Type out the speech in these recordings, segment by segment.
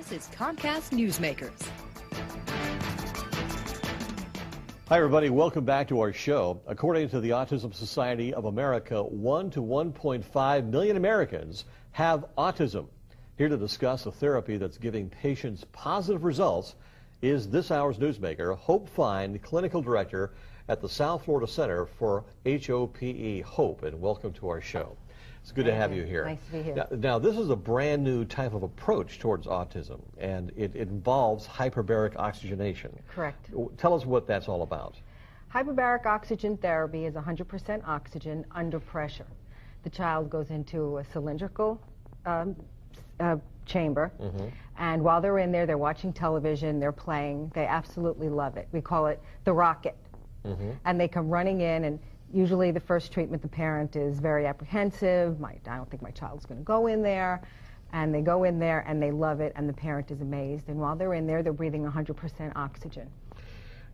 This is Comcast Newsmakers. Hi, everybody. Welcome back to our show. According to the Autism Society of America, 1 to 1.5 million Americans have autism. Here to discuss a therapy that's giving patients positive results is this hour's newsmaker, Hope Fine, Clinical Director at the South Florida Center for HOPE. Hope, and welcome to our show. It's good to have you here. Nice to be here. Now, this is a brand new type of approach towards autism, and it involves hyperbaric oxygenation. Correct. Tell us what that's all about. Hyperbaric oxygen therapy is 100% oxygen under pressure. The child goes into a cylindrical chamber, and while they're in there, they're watching television, they're playing. They absolutely love it. We call it the rocket. And they come running in, and usually the first treatment, the parent is very apprehensive. I don't think my child's going to go in there. And they go in there and they love it, and the parent is amazed. And while they're in there, they're breathing 100% oxygen.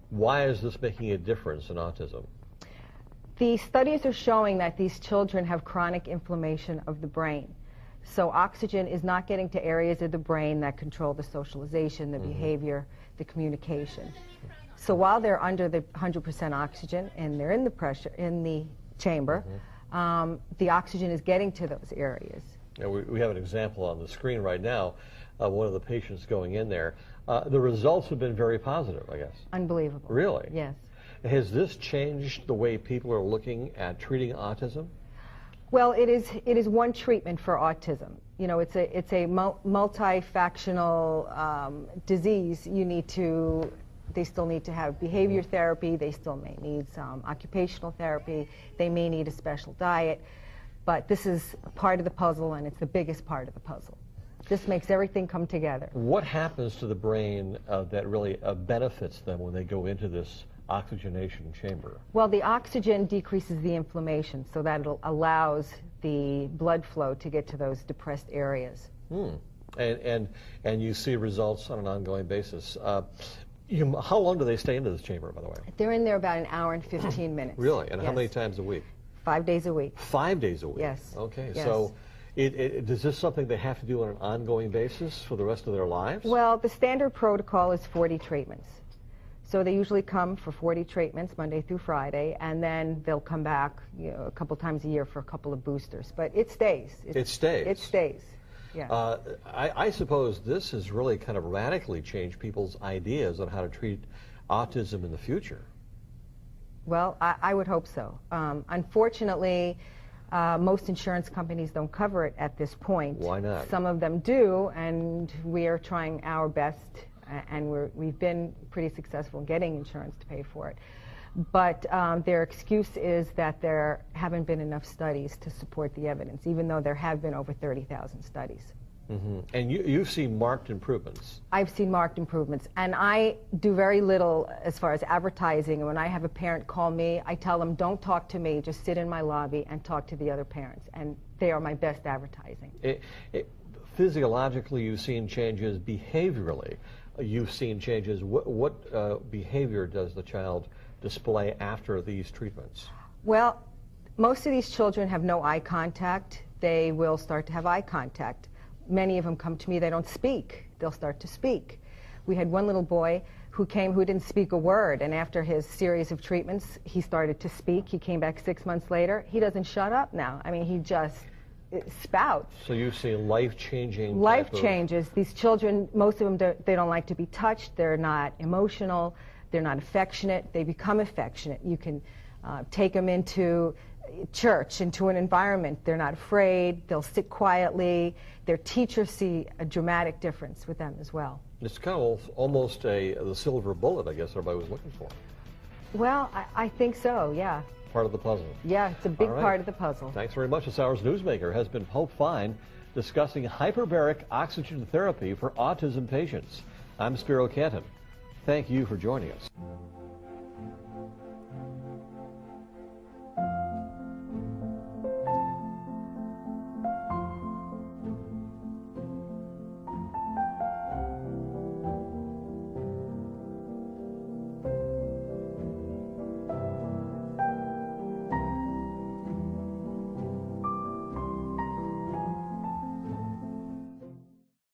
Why is this making a difference in autism? The studies are showing that these children have chronic inflammation of the brain. So oxygen is not getting to areas of the brain that control the socialization, the behavior, the communication. So while they're under the 100% oxygen and they're in the pressure, in the chamber, the oxygen is getting to those areas. Now, we have an example on the screen right now of one of the patients going in there. The results have been very positive, I guess. Unbelievable. Really? Yes. Has this changed the way people are looking at treating autism? Well, it is one treatment for autism. You know, it's a multifactional disease. They still need to have behavior therapy. They still may need some occupational therapy. They may need a special diet. But this is part of the puzzle, and it's the biggest part of the puzzle. This makes everything come together. What happens to the brain that really benefits them when they go into this oxygenation chamber? Well, the oxygen decreases the inflammation, so that it allows the blood flow to get to those depressed areas. And you see results on an ongoing basis. How long do they stay into this chamber, by the way? They're in there about an hour and 15 minutes. Really? And yes. How many times a week? 5 days a week. 5 days a week? Yes. Okay. Yes. So is this something they have to do on an ongoing basis for the rest of their lives? Well, the standard protocol is 40 treatments. So they usually come for 40 treatments, Monday through Friday, and then they'll come back a couple times a year for a couple of boosters. But it stays. It stays? It stays. Yeah. I suppose this has really kind of radically changed people's ideas on how to treat autism in the future. Well, I would hope so. Unfortunately, most insurance companies don't cover it at this point. Why not? Some of them do, and we are trying our best, and we've been pretty successful in getting insurance to pay for it. But their excuse is that there haven't been enough studies to support the evidence, even though there have been over 30,000 studies. And you've seen marked improvements. I've seen marked improvements, and I do very little as far as advertising. And when I have a parent call me, I tell them, don't talk to me, just sit in my lobby and talk to the other parents, and they are my best advertising. Physiologically, you've seen changes. Behaviorally, you've seen changes. What behavior does the child display after these treatments? Well, most of these children have no eye contact. They will start to have eye contact. Many of them come to me, they don't speak. They'll start to speak. We had one little boy who came who didn't speak a word, and after his series of treatments, he started to speak. He came back 6 months later. He doesn't shut up now. I mean, he just spouts. So you've seen life-changing life changes. These children, most of them, they don't like to be touched. They're not emotional. They're not affectionate. They become affectionate. You can take them into church, into an environment. They're not afraid. They'll sit quietly. Their teachers see a dramatic difference with them as well. It's kind of almost the silver bullet, I guess, everybody was looking for. Well, I think so, yeah. Part of the puzzle. Yeah, it's a big part of the puzzle. Thanks very much. This hour's newsmaker has been Hope Fine discussing hyperbaric oxygen therapy for autism patients. I'm Spiro Canton. Thank you for joining us.